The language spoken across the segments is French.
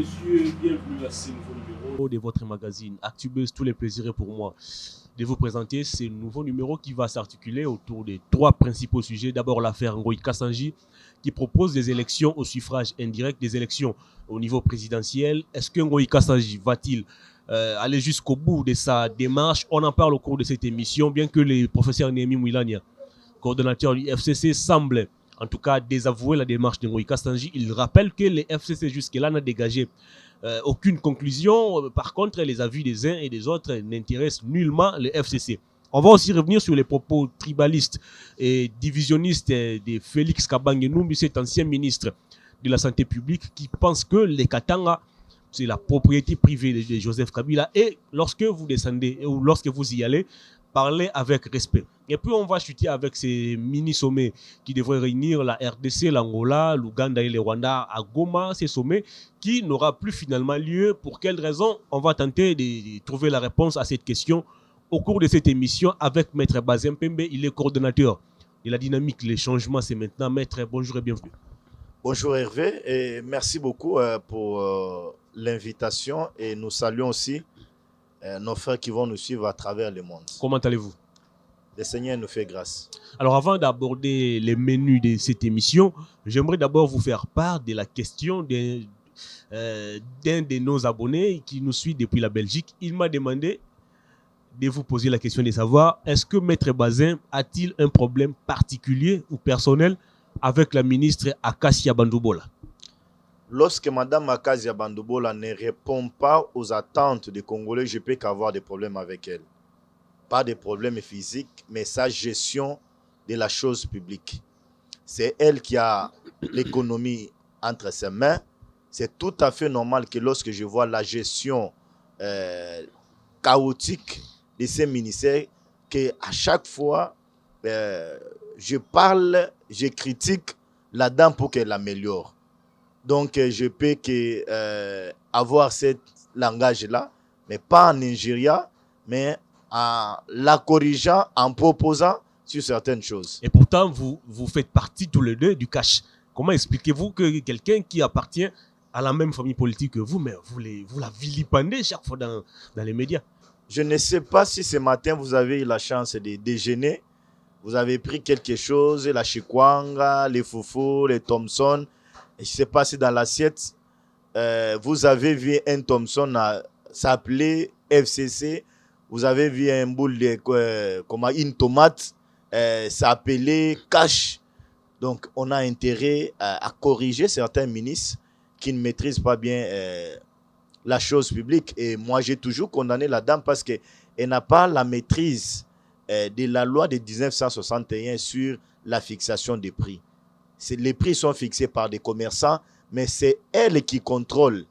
messieurs, bienvenue à ce nouveau numéro de votre magazine ActuBuzz. Tous les plaisirs pour moi de vous présenter ce nouveau numéro qui va s'articuler autour des trois principaux sujets. D'abord, l'affaire Ngoï Kassanji qui propose des élections au suffrage indirect, des élections au niveau présidentiel. Est-ce que Ngoï Kassanji va-t-il aller jusqu'au bout de sa démarche? On en parle au cours de cette émission, bien que le professeur Némi Mouilania, coordonnateur du FCC, semble en tout cas désavouer la démarche de Ngoï Kassanji. Il rappelle que le FCC jusque-là n'a dégagé aucune conclusion. Par contre, les avis des uns et des autres n'intéressent nullement le FCC. On va aussi revenir sur les propos tribalistes et divisionnistes de Félix Kabange-Numbi, cet ancien ministre de la Santé publique, qui pense que les Katanga, c'est la propriété privée de Joseph Kabila. Et lorsque vous descendez ou lorsque vous y allez, parler avec respect. Et puis on va chuter avec ces mini-sommets qui devraient réunir la RDC, l'Angola, l'Ouganda et le Rwanda à Goma. Ces sommets qui n'aura plus finalement lieu. Pour quelles raisons? On va tenter de trouver la réponse à cette question au cours de cette émission avec Maître Bazem Pembe. Il est coordonnateur de la dynamique. Les changements, c'est maintenant. Maître, bonjour et bienvenue. Bonjour Hervé et merci beaucoup pour l'invitation et nous saluons aussi nos frères qui vont nous suivre à travers le monde. Comment allez-vous? Le Seigneur nous fait grâce. Alors avant d'aborder les menus de cette émission, j'aimerais d'abord vous faire part de la question d'un de nos abonnés qui nous suit depuis la Belgique. Il m'a demandé de vous poser la question de savoir, est-ce que Maître Bazin a-t-il un problème particulier ou personnel avec la ministre Akassia Bandoubola? Lorsque Mme Akassia Bandoubola ne répond pas aux attentes des Congolais, je peux qu'avoir des problèmes avec elle. Pas de problèmes physiques, mais sa gestion de la chose publique. C'est elle qui a l'économie entre ses mains. C'est tout à fait normal que lorsque je vois la gestion chaotique de ces ministères, qu'à chaque fois, je parle, je critique la dame pour qu'elle l'améliore. Donc, je peux avoir ce langage-là, mais pas en Nigeria, mais en la corrigeant, en proposant sur certaines choses. Et pourtant, vous faites partie tous les deux du cash. Comment expliquez-vous que quelqu'un qui appartient à la même famille politique que vous, mais vous la vilipendez chaque fois dans les médias? Je ne sais pas si ce matin, vous avez eu la chance de déjeuner. Vous avez pris quelque chose, la chikwanga, les foufous, les Thompson. Je ne sais pas si dans l'assiette, vous avez vu un Thompson s'appeler FCC. Vous avez vu un boule de une tomate s'appeler cash. Donc, on a intérêt à corriger certains ministres qui ne maîtrisent pas bien la chose publique. Et moi, j'ai toujours condamné la dame parce qu'elle n'a pas la maîtrise de la loi de 1961 sur la fixation des prix. Les prix sont fixés par des commerçants, mais c'est elle qui contrôle.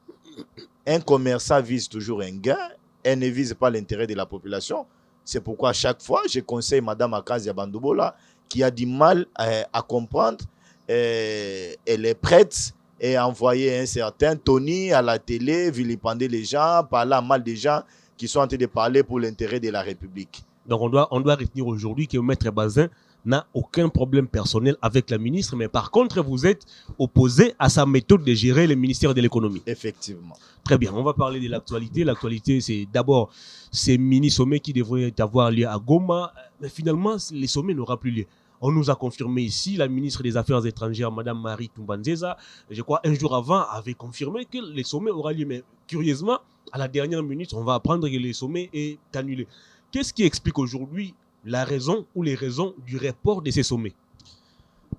Un commerçant vise toujours un gain, elle ne vise pas l'intérêt de la population. C'est pourquoi à chaque fois, je conseille Mme Akassia Bandoubola, qui a du mal à comprendre. Elle est prête et envoyer un certain Tony à la télé, vilipender les gens, parler mal des gens qui sont en train de parler pour l'intérêt de la République. Donc on doit retenir aujourd'hui que Maître Bazin n'a aucun problème personnel avec la ministre, mais par contre, vous êtes opposé à sa méthode de gérer le ministère de l'économie. Effectivement. Très bien, on va parler de l'actualité. L'actualité, c'est d'abord ces mini-sommets qui devraient avoir lieu à Goma. Mais finalement, les sommets n'auront plus lieu. On nous a confirmé ici, la ministre des Affaires étrangères, Mme Marie Toumbanzeza, je crois un jour avant, avait confirmé que les sommets auront lieu. Mais curieusement, à la dernière minute, on va apprendre que le sommet est annulé. Qu'est-ce qui explique aujourd'hui la raison ou les raisons du report de ces sommets?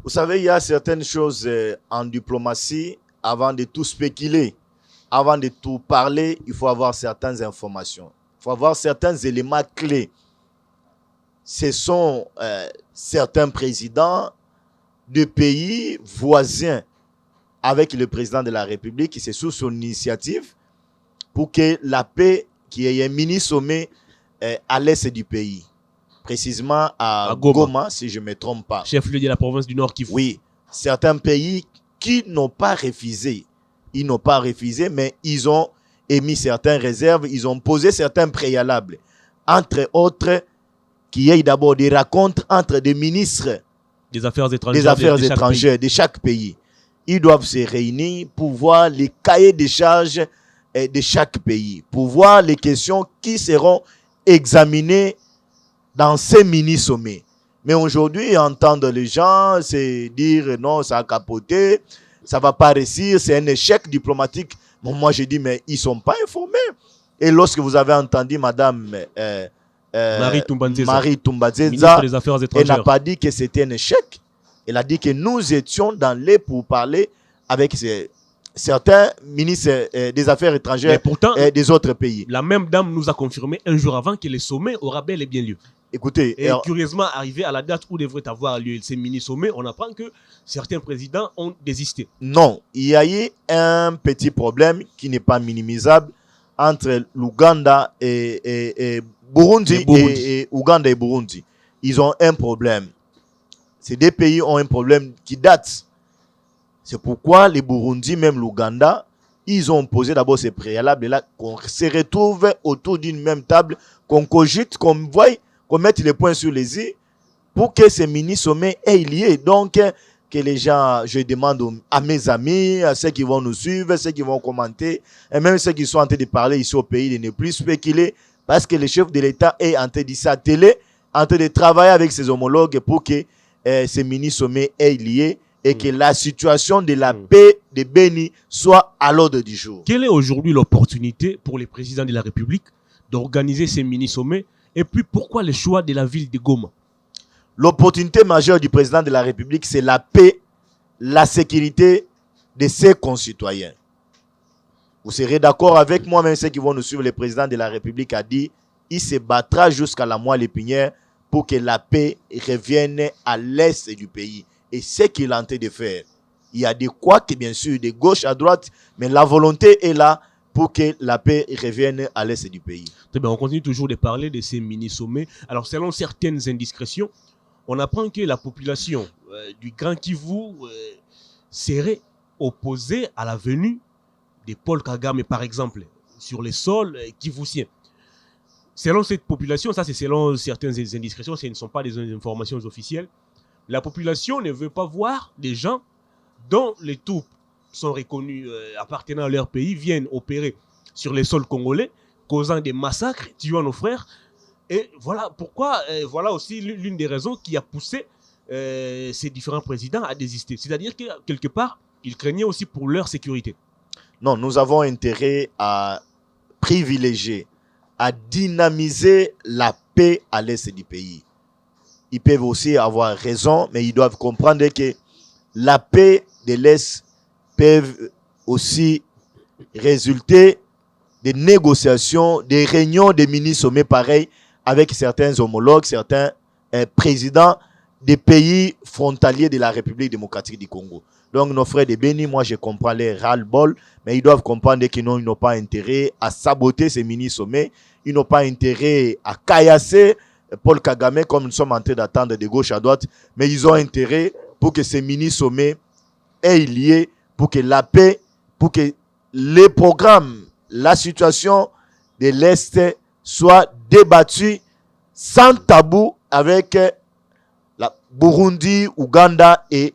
Vous savez, il y a certaines choses en diplomatie, avant de tout spéculer, avant de tout parler, il faut avoir certaines informations. Il faut avoir certains éléments clés. Ce sont certains présidents de pays voisins avec le président de la République qui c'est sous son initiative pour que la paix, qu'il y ait un mini-sommet à l'est du pays. Précisément à Goma, si je ne me trompe pas. Chef-lieu de la province du Nord Kivu. Oui, certains pays qui n'ont pas refusé. Ils n'ont pas refusé, mais ils ont émis certaines réserves, ils ont posé certains préalables. Entre autres, qu'il y ait d'abord des rencontres entre des ministres des Affaires étrangères, de chaque pays. ils doivent se réunir pour voir les cahiers des charges de chaque pays, pour voir les questions qui seront examinées dans ces mini-sommets. Mais aujourd'hui, entendre les gens se dire non, ça a capoté, ça ne va pas réussir, c'est un échec diplomatique. Bon, moi, je dis, mais ils ne sont pas informés. Et lorsque vous avez entendu Madame Marie Toumbadzeza, des Affaires elle étrangères. n'a pas dit que c'était un échec. Elle a dit que nous étions dans les pourparlers avec certains ministres des Affaires étrangères Mais pourtant, des autres pays. la même dame nous a confirmé un jour avant que le sommet aura bel et bien lieu. Écoutez, Et curieusement, arrivé à la date où devrait avoir lieu ces mini-sommets, on apprend que certains présidents ont désisté. non, il y a eu un petit problème qui n'est pas minimisable entre l'Ouganda et Burundi, et Ouganda et Burundi. Ils ont un problème. Ces deux pays ont un problème qui date. C'est pourquoi les Burundi, même l'Ouganda, ils ont posé d'abord ces préalables-là, qu'on se retrouve autour d'une même table, qu'on cogite, qu'on voie, qu'on mette les points sur les i pour que ces mini-sommets aient lieu. Donc, que les gens, je demande à mes amis, à ceux qui vont nous suivre, ceux qui vont commenter, et même ceux qui sont en train de parler ici au pays, de ne plus spéculer, parce que le chef de l'État est en train de s'atteler, en train de travailler avec ses homologues pour que ces mini-sommets aient lieu et que la situation de la paix de Béni soit à l'ordre du jour. Quelle est aujourd'hui l'opportunité pour les présidents de la République d'organiser ces mini-sommets? Et puis, pourquoi le choix de la ville de Goma? L'opportunité majeure du président de la République, c'est la paix, la sécurité de ses concitoyens. Vous serez d'accord avec moi, même ceux qui vont nous suivre, le président de la République a dit il se battra jusqu'à la moelle épinière pour que la paix revienne à l'est du pays. Et ce qu'il est en train de faire, il y a des couacs, bien sûr, de gauche à droite, mais la volonté est là pour que la paix revienne à l'est du pays. Très bien, on continue toujours de parler de ces mini-sommets. Alors, selon certaines indiscrétions, on apprend que la population du Grand Kivu serait opposée à la venue de Paul Kagame, par exemple, sur les sols kivusiens. Selon cette population, ça c'est selon certaines indiscrétions, ce ne sont pas des informations officielles, la population ne veut pas voir des gens dont les troupes sont reconnus appartenant à leur pays viennent opérer sur les sols congolais, causant des massacres, tuant nos frères. Et voilà pourquoi, voilà aussi l'une des raisons qui a poussé ces différents présidents à désister. C'est-à-dire que quelque part, ils craignaient aussi pour leur sécurité. Non, nous avons intérêt à privilégier, à dynamiser la paix à l'est du pays. Ils peuvent aussi avoir raison, mais ils doivent comprendre que la paix de l'Est peut aussi résulter des négociations, des réunions des mini-sommets pareils avec certains homologues, certains présidents des pays frontaliers de la République démocratique du Congo. Donc nos frères de Béni, moi je comprends les ras-le-bol, mais ils doivent comprendre qu'ils n'ont pas intérêt à saboter ces mini-sommets, ils n'ont pas intérêt à caillasser Paul Kagame comme nous sommes en train d'attendre de gauche à droite, mais ils ont intérêt pour que ces mini-sommets aient lieu, pour que la paix, pour que les programmes, la situation de l'Est soit débattue sans tabou avec la Burundi, Ouganda et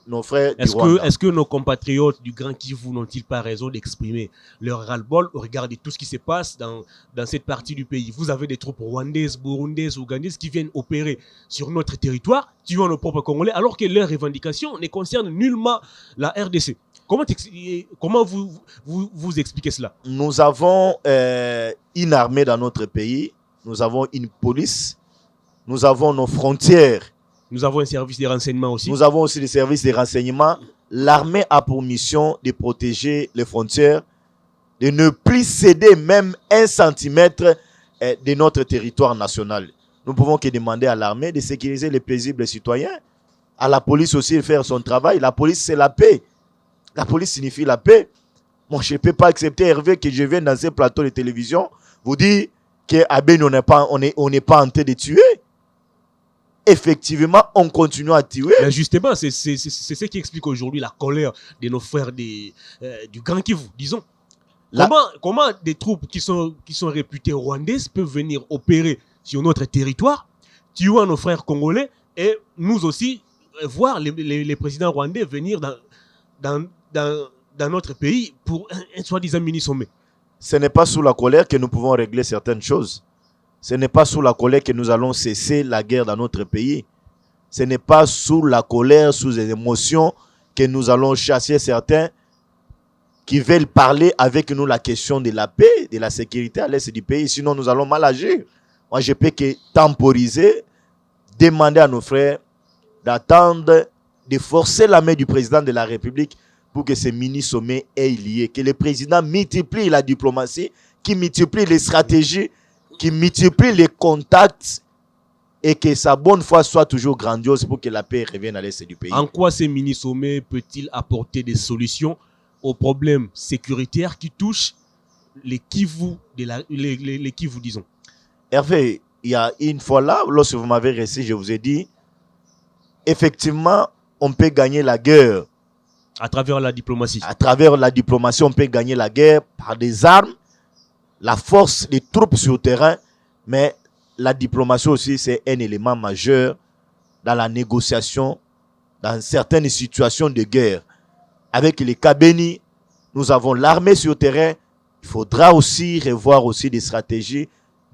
nos frères du Rwanda. Est-ce que nos compatriotes du Grand Kivu n'ont-ils pas raison d'exprimer leur ras-le-bol au regard de tout ce qui se passe dans cette partie du pays? Vous avez des troupes rwandaises, burundaises, ougandaises qui viennent opérer sur notre territoire, tuant nos propres Congolais, alors que leurs revendications ne concernent nullement la RDC. Comment vous expliquez cela? Nous avons une armée dans notre pays, nous avons une police, nous avons nos frontières. Nous avons un service de renseignement aussi. Nous avons aussi des services de renseignement. L'armée a pour mission de protéger les frontières, de ne plus céder même 1 centimètre de notre territoire national. Nous pouvons que demander à l'armée de sécuriser les paisibles citoyens. À la police aussi de faire son travail. La police, c'est la paix. La police signifie la paix. Moi, je ne peux pas accepter, Hervé, que je vienne dans ces plateaux de télévision vous dire qu'à Béni, on n'est pas en train de tuer. Effectivement, on continue à tuer. Mais justement, c'est ce qui explique aujourd'hui la colère de nos frères du Grand Kivu, disons. Comment des troupes qui sont réputées rwandaises peuvent venir opérer sur notre territoire, tuant nos frères congolais, et nous aussi voir les présidents rwandais venir dans, dans notre pays pour un soi-disant mini-sommet. Ce n'est pas sous la colère que nous pouvons régler certaines choses. Ce n'est pas sous la colère que nous allons cesser la guerre dans notre pays. Ce n'est pas sous la colère, sous les émotions que nous allons chasser certains qui veulent parler avec nous la question de la paix, de la sécurité à l'est du pays. Sinon, nous allons mal agir. Moi, je peux que temporiser, demander à nos frères d'attendre, de forcer la main du président de la République pour que ce mini-sommet ait lieu. Que le président multiplie la diplomatie, qui multiplie les stratégies, qui multiplie les contacts et que sa bonne foi soit toujours grandiose pour que la paix revienne à l'est du pays. En quoi ce mini-sommet peut-il apporter des solutions aux problèmes sécuritaires qui touchent les Kivu, les Kivu, disons? Hervé, il y a une fois là, lorsque vous m'avez reçu, je vous ai dit, effectivement, on peut gagner la guerre. À travers la diplomatie. À travers la diplomatie, on peut gagner la guerre par des armes, la force des troupes sur le terrain, mais la diplomatie aussi, c'est un élément majeur dans la négociation, dans certaines situations de guerre. Avec les Kabeni, nous avons l'armée sur le terrain. Il faudra aussi revoir aussi des stratégies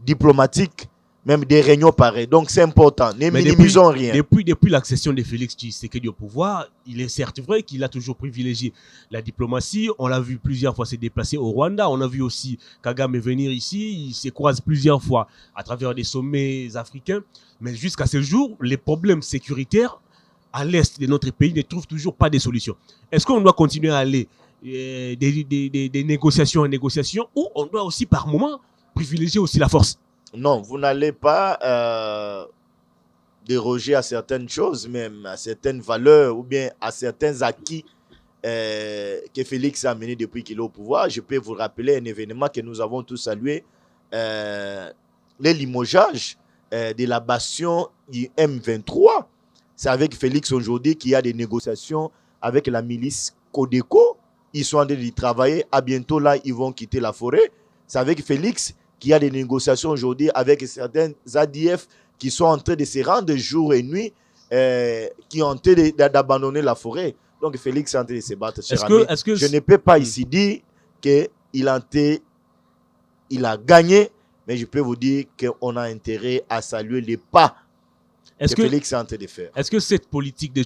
diplomatiques, même des réunions pareilles. Donc c'est important. Ne minimisons rien. Depuis l'accession de Félix Tshisekedi au pouvoir, il est certes vrai qu'il a toujours privilégié la diplomatie. On l'a vu plusieurs fois se déplacer au Rwanda. On a vu aussi Kagame venir ici. Il se croise plusieurs fois à travers des sommets africains. Mais jusqu'à ce jour, les problèmes sécuritaires à l'est de notre pays ne trouvent toujours pas de solution. Est-ce qu'on doit continuer à aller des négociations en négociations ou on doit aussi par moment privilégier aussi la force? Non, vous n'allez pas déroger à certaines choses, même à certaines valeurs ou bien à certains acquis que Félix a amené depuis qu'il est au pouvoir. Je peux vous rappeler un événement que nous avons tous salué, les limogeages de la bastion du M23. C'est avec Félix aujourd'hui qu'il y a des négociations avec la milice Codeco. Ils sont en train d'y travailler. À bientôt, là, ils vont quitter la forêt. C'est avec Félix qu'il y a des négociations aujourd'hui avec certains ADF qui sont en train de se rendre jour et nuit, qui ont en train d'abandonner la forêt. Donc Félix est en train de se battre. Je ne peux pas ici dire qu'il a gagné, mais je peux vous dire qu'on a intérêt à saluer les pas que Félix est en train de faire. Est-ce que cette politique de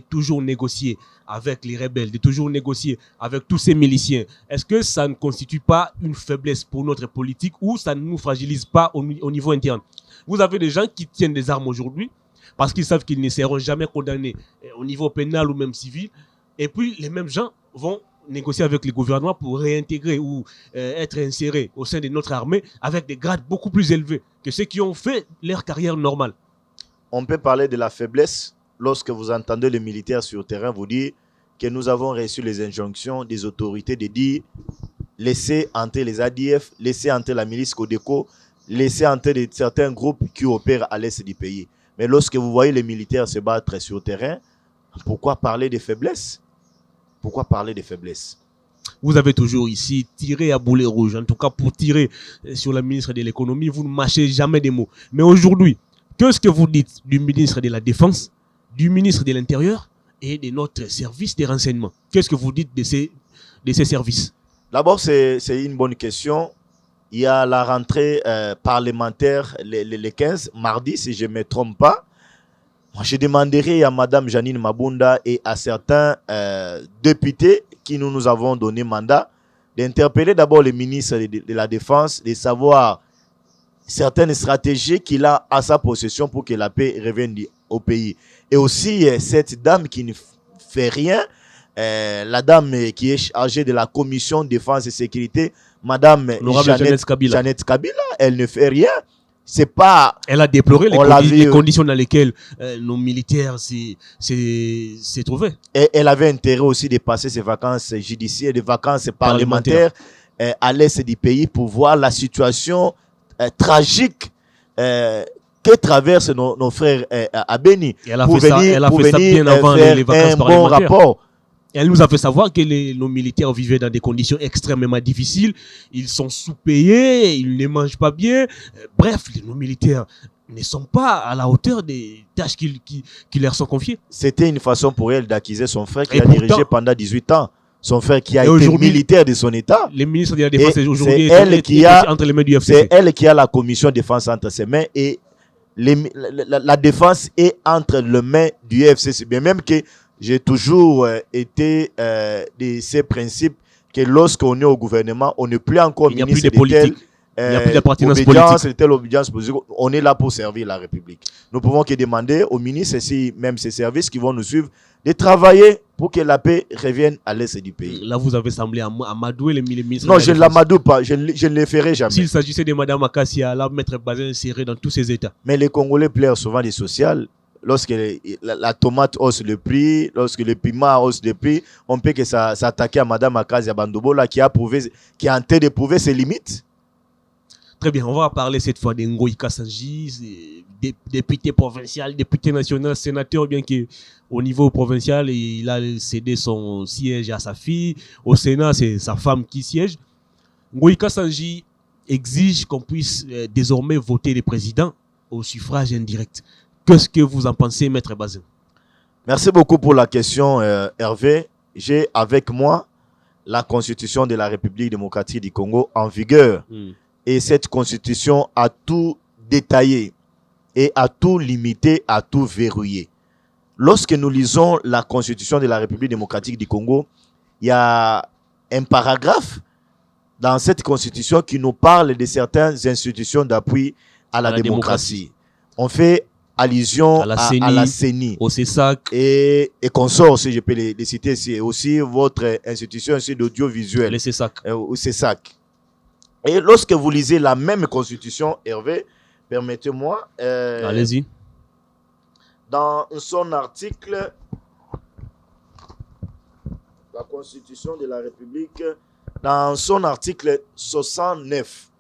toujours négocier avec les rebelles, de toujours négocier avec tous ces miliciens, est-ce que ça ne constitue pas une faiblesse pour notre politique ou ça ne nous fragilise pas au niveau interne? Vous avez des gens qui tiennent des armes aujourd'hui parce qu'ils savent qu'ils ne seront jamais condamnés au niveau pénal ou même civil. Et puis les mêmes gens vont négocier avec le gouvernement pour réintégrer ou être insérés au sein de notre armée avec des grades beaucoup plus élevés que ceux qui ont fait leur carrière normale. On peut parler de la faiblesse lorsque vous entendez les militaires sur le terrain vous dire que nous avons reçu les injonctions des autorités de dire laissez entrer les ADF, laissez entrer la milice Codeco, laissez entrer certains groupes qui opèrent à l'est du pays. Mais lorsque vous voyez les militaires se battre sur le terrain, pourquoi parler de faiblesse? Pourquoi parler de faiblesse? Vous avez toujours ici tiré à boulet rouge. En tout cas, pour tirer sur la ministre de l'économie, vous ne mâchez jamais des mots. Mais aujourd'hui, qu'est-ce que vous dites du ministre de la Défense, du ministre de l'Intérieur et de notre service de renseignement? Qu'est-ce que vous dites de ces services? D'abord, c'est une bonne question. Il y a la rentrée parlementaire le 15, mardi, si je ne me trompe pas. Moi, je demanderai à Mme Janine Mabunda et à certains députés qui nous avons donné mandat d'interpeller d'abord le ministre de la Défense, de savoir certaines stratégies qu'il a à sa possession pour que la paix revienne au pays. Et aussi, cette dame qui ne fait rien, la dame qui est chargée de la commission défense et sécurité, Madame Jeannette Kabila, elle ne fait rien. C'est pas... Elle a déploré les conditions dans lesquelles nos militaires s'est trouvé. Et elle avait intérêt aussi de passer ses vacances judiciaires, des vacances parlementaires à l'est du pays pour voir la situation tragique que traversent nos frères à Beni. Elle a fait ça bien avant les vacances parlementaires. Bon rapport. Elle nous a fait savoir que nos militaires vivaient dans des conditions extrêmement difficiles. Ils sont sous-payés, ils ne mangent pas bien. Bref, nos militaires ne sont pas à la hauteur des tâches qui leur sont confiées. C'était une façon pour elle d'acquiser son frère qui Et a pourtant, dirigé pendant 18 ans. Son frère qui a et été militaire de son État. Les ministres de la Défense Et aujourd'hui c'est elle qui a entre les mains du C'est FCC. elle qui a la commission défense entre ses mains et la défense est entre les mains du FCC. Bien même que j'ai toujours été de ces principes que lorsqu'on est au gouvernement, on n'est plus encore Il n'y a plus ministre de politique. Il n'y a plus d'appartenance politique. telle obédience politique. On est là pour servir la République. Nous pouvons que demander aux ministres, si même ces services qui vont nous suivre, de travailler pour que la paix revienne à l'est du pays. Là, vous avez semblé amadouer les ministres. Non, je ne l'amadoue pas. Je ne le ferai jamais. S'il s'agissait de Mme Akassia, là, Maître Bazin serait dans tous ses états. Mais les Congolais pleurent souvent des sociales. Lorsque la tomate hausse le prix, lorsque le piment hausse le prix, on peut que ça s'attaquer à Mme Akassia Bandobola qui est en train de prouver ses limites. Très bien, on va parler cette fois d'Ngoï Kassanji, député provincial, député national, sénateur, bien qu'au niveau provincial, il a cédé son siège à sa fille. Au Sénat, c'est sa femme qui siège. Ngoï Kassanji exige qu'on puisse désormais voter les présidents au suffrage indirect. Qu'est-ce que vous en pensez, Maître Bazin? Merci beaucoup pour la question, Hervé. J'ai avec moi la Constitution de la République démocratique du Congo en vigueur. Et cette Constitution a tout détaillé et a tout limité, a tout verrouillé. Lorsque nous lisons la Constitution de la République démocratique du Congo, il y a un paragraphe dans cette Constitution qui nous parle de certaines institutions d'appui à la démocratie. On fait allusion à la CENI, au CESAC et consorts, si je peux les citer ici, et aussi votre institution d'audiovisuel, le CESAC. Au CESAC. Et lorsque vous lisez la même Constitution, Hervé, permettez-moi, allez-y. Dans son article, la Constitution de la République, dans son article 69,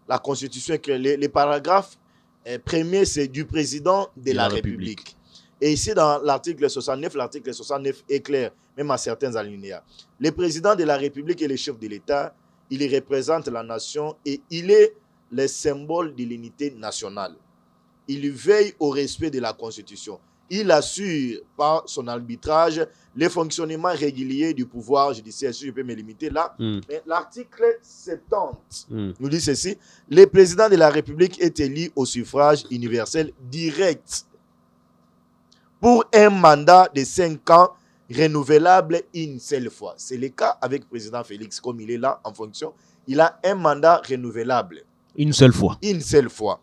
la Constitution, les paragraphes premier, c'est du président de la République. Et ici, dans l'article 69 est clair, même à certains alinéas. Le président de la République est le chef de l'État, il représente la nation et il est le symbole de l'unité nationale. Il veille au respect de la Constitution. Il assure par son arbitrage le fonctionnement régulier du pouvoir judiciaire. Si je peux me limiter là. Mais l'article 70 nous dit ceci. Le président de la République est élu au suffrage universel direct pour un mandat de 5 ans renouvelable une seule fois. C'est le cas avec le président Félix, comme il est là en fonction. Il a un mandat renouvelable. Une seule fois. Une seule fois.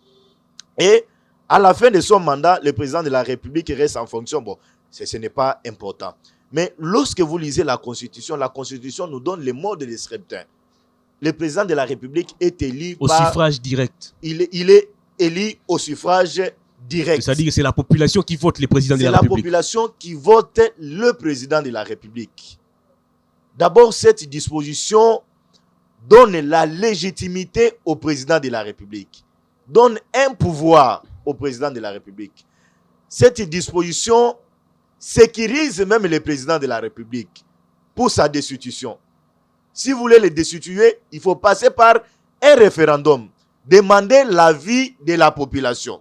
Et à la fin de son mandat, le président de la République reste en fonction. Bon, ce n'est pas important. Mais lorsque vous lisez la Constitution nous donne le mode de scrutin. Le président de la République est élu au suffrage direct. Il est élu au suffrage direct. C'est-à-dire que c'est la population qui vote le président de la République. C'est la population qui vote le président de la République. D'abord, cette disposition donne la légitimité au président de la République. Donne un pouvoir au président de la République. Cette disposition sécurise même le président de la République pour sa destitution. Si vous voulez le destituer, il faut passer par un référendum, demander l'avis de la population.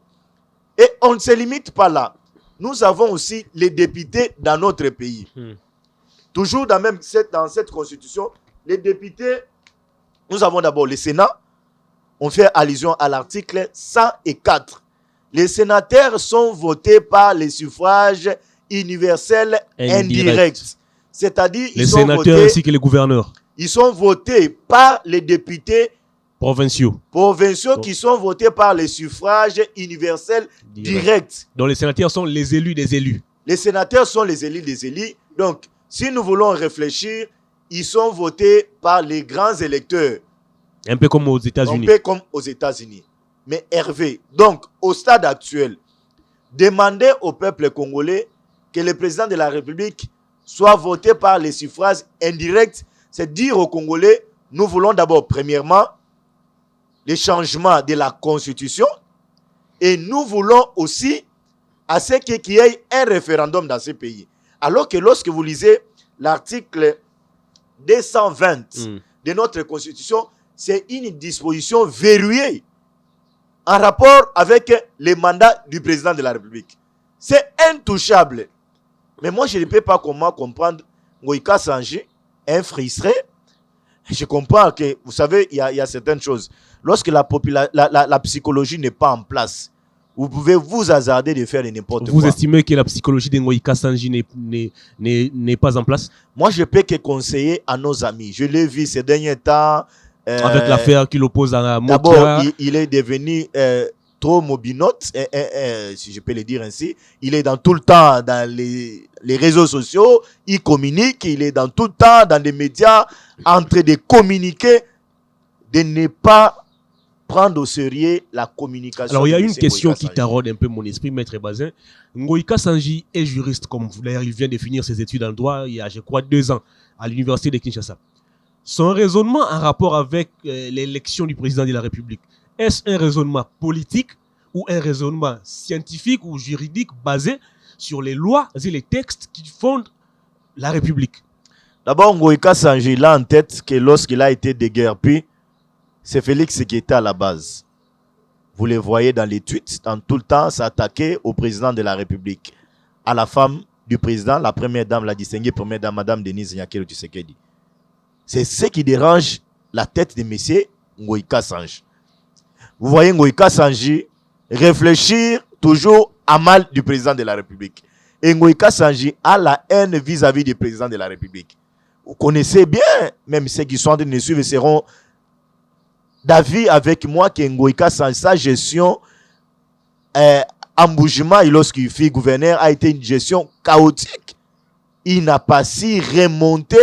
Et on ne se limite pas là. Nous avons aussi les députés dans notre pays. Toujours dans cette constitution, les députés, nous avons d'abord le Sénat. On fait allusion à l'article 104. Les sénateurs sont votés par les suffrages universels indirects. C'est-à-dire les sénateurs ainsi que les gouverneurs. Ils sont votés par les députés provinciaux qui sont votés par les suffrages universels directs. Donc les sénateurs sont les élus des élus. Les sénateurs sont les élus des élus. Donc, si nous voulons réfléchir, ils sont votés par les grands électeurs. Un peu comme aux États-Unis. Un peu comme aux États-Unis. Mais Hervé, donc, au stade actuel, demander au peuple congolais que le président de la République soit voté par les suffrages indirects, c'est dire aux Congolais, nous voulons d'abord, premièrement, les changements de la Constitution et nous voulons aussi à ce qu'il y ait un référendum dans ce pays. Alors que lorsque vous lisez l'article 220 de notre Constitution, c'est une disposition verrouillée. en rapport avec les mandats du président de la République. C'est intouchable. Mais moi, je ne peux pas comment comprendre Ngoïka Sanji, un frustré. Je comprends que, vous savez, il y a certaines choses. Lorsque la psychologie n'est pas en place, vous pouvez vous hasarder de faire n'importe quoi. Vous estimez que la psychologie de Ngoïka Sanji n'est pas en place? Moi, je peux que conseiller à nos amis. Je l'ai vu ces derniers temps. Avec l'affaire qui l'oppose à Mokia. D'abord, il est devenu trop mobinote, si je peux le dire ainsi. Il est dans tout le temps dans les réseaux sociaux, il communique, il est dans tout le temps dans les médias, en train de communiquer, de ne pas prendre au sérieux la communication. Alors, il y a une question qui taraude un peu mon esprit, Maître Bazin. Ngoïka Sanji est juriste, comme vous l'avez, il vient de finir ses études en droit il y a, je crois, 2 ans à l'université de Kinshasa. Son raisonnement en rapport avec l'élection du président de la République, est-ce un raisonnement politique ou un raisonnement scientifique ou juridique basé sur les lois et les textes qui fondent la République? D'abord, Ngoïka Sanji a en tête que lorsqu'il a été déguerpi, c'est Félix qui était à la base. Vous le voyez dans les tweets, dans tout le temps, s'attaquer au président de la République, à la femme du président, la première dame, la distinguée première dame, Madame Denise Nyakero Tshisekedi. C'est ce qui dérange la tête de M. Ngoïka Sanji. Vous voyez Ngoïka Sanji réfléchir toujours à mal du président de la République. Et Ngoïka Sanji a la haine vis-à-vis du président de la République. Vous connaissez bien, même ceux qui sont en train de nous suivre seront d'avis avec moi que Ngoïka Sanji, sa gestion en bougement, lorsqu'il fut gouverneur, a été une gestion chaotique. Il n'a pas si remonté,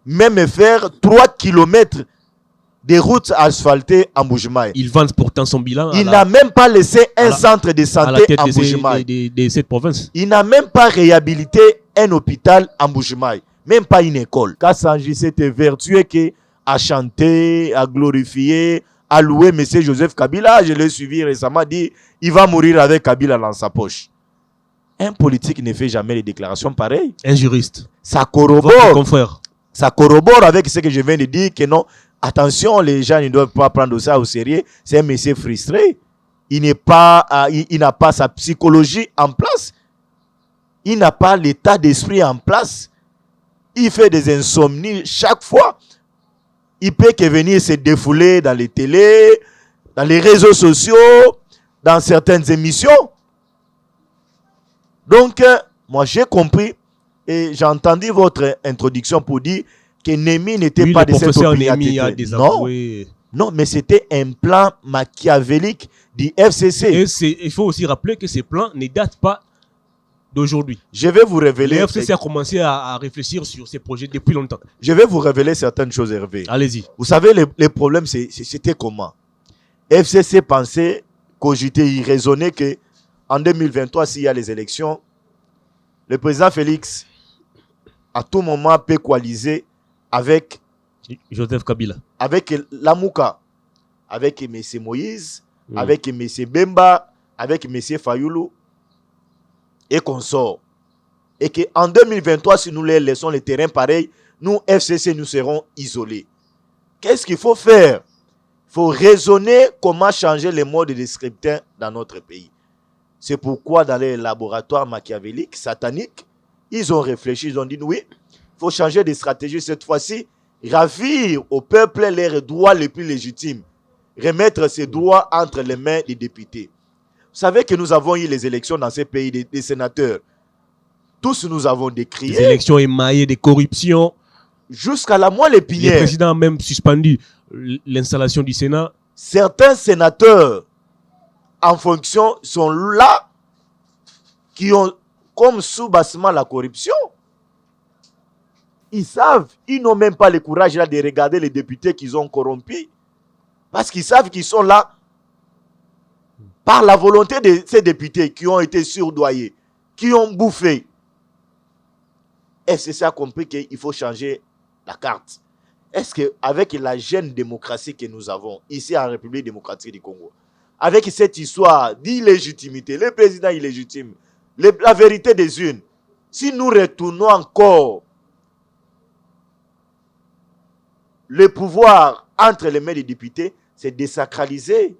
même faire 3 kilomètres de routes asphaltées en Boujmaï. Il vante pourtant son bilan. Il n'a même pas laissé un centre de santé en Boujmaï. De cette province. Il n'a même pas réhabilité un hôpital en Boujmaï. Même pas une école. Kassanji s'était vertueux à chanter, à glorifier, à louer M. Joseph Kabila. Je l'ai suivi récemment, dit il va mourir avec Kabila dans sa poche. Un politique ne fait jamais des déclarations pareilles. Un juriste. Ça corrobore. Votre confrère. Ça corrobore avec ce que je viens de dire, que non, attention, les gens ne doivent pas prendre ça au sérieux. C'est un monsieur frustré. Il n'a pas sa psychologie en place. Il n'a pas l'état d'esprit en place. Il fait des insomnies chaque fois. Il peut que venir se défouler dans les télés, dans les réseaux sociaux, dans certaines émissions. Donc, moi j'ai compris. Et j'ai entendu votre introduction pour dire que Némi n'était pas de cette opiniâtreté. Non, mais c'était un plan machiavélique du FCC. Et il faut aussi rappeler que ces plans ne datent pas d'aujourd'hui. Je vais vous révéler... Le FCC a commencé à réfléchir sur ces projets depuis longtemps. Je vais vous révéler certaines choses, Hervé. Allez-y. Vous savez, les problèmes, c'était comment? FCC pensait, cogiter, il raisonnait qu'en 2023, s'il y a les élections, le président Félix... à tout moment, peut coaliser avec Joseph Kabila, avec Lamouka, avec M. Moïse, avec M. Bemba, avec M. Fayoulou et consorts. Et qu'en 2023, si nous les laissons le terrain pareil, nous, FCC, nous serons isolés. Qu'est-ce qu'il faut faire? Il faut raisonner comment changer les modes de scrutin dans notre pays. C'est pourquoi dans les laboratoires machiavéliques, sataniques, ils ont réfléchi, ils ont dit oui, il faut changer de stratégie cette fois-ci, ravir au peuple leurs droits les plus légitimes, remettre ces droits entre les mains des députés. Vous savez que nous avons eu les élections dans ces pays des sénateurs. Tous nous avons décrié. Des élections émaillées de corruption. Jusqu'à la moelle épinière. Le président a même suspendu l'installation du Sénat. Certains sénateurs en fonction sont là qui ont comme sous-bassement la corruption. Ils savent, ils n'ont même pas le courage là de regarder les députés qu'ils ont corrompus. Parce qu'ils savent qu'ils sont là par la volonté de ces députés qui ont été surdoyés, qui ont bouffé. FCC a compris qu'il faut changer la carte. Est-ce qu'avec la jeune démocratie que nous avons ici en République démocratique du Congo, avec cette histoire d'illégitimité, le président illégitime, la vérité des urnes, si nous retournons encore le pouvoir entre les mains des députés, c'est désacraliser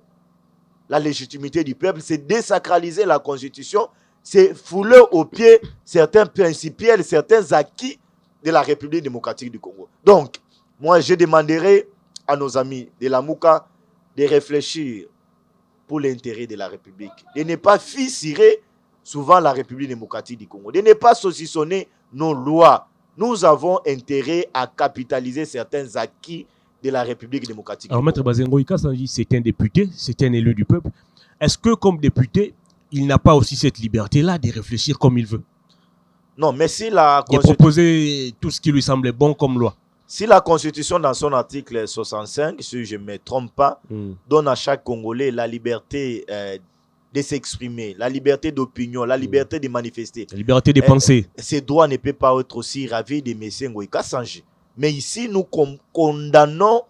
la légitimité du peuple, c'est désacraliser la Constitution, c'est fouler aux pieds certains principiels, certains acquis de la République démocratique du Congo. Donc, moi, je demanderai à nos amis de la Mouka de réfléchir pour l'intérêt de la République, de ne pas fissurer souvent la République démocratique du Congo, de ne pas saucissonner nos lois. Nous avons intérêt à capitaliser certains acquis de la République démocratique. Alors, Maître Bazengo Kassanji, c'est un député, c'est un élu du peuple. Est-ce que, comme député, il n'a pas aussi cette liberté-là de réfléchir comme il veut? Non, mais si la Constitution... De proposer tout ce qui lui semblait bon comme loi. Si la Constitution, dans son article 65, si je ne me trompe pas, donne à chaque Congolais la liberté de s'exprimer, la liberté d'opinion, la liberté de manifester. La liberté de penser. Ces droits ne peuvent pas être aussi ravis de M. Ngoï Kassanji. Mais ici, nous condamnons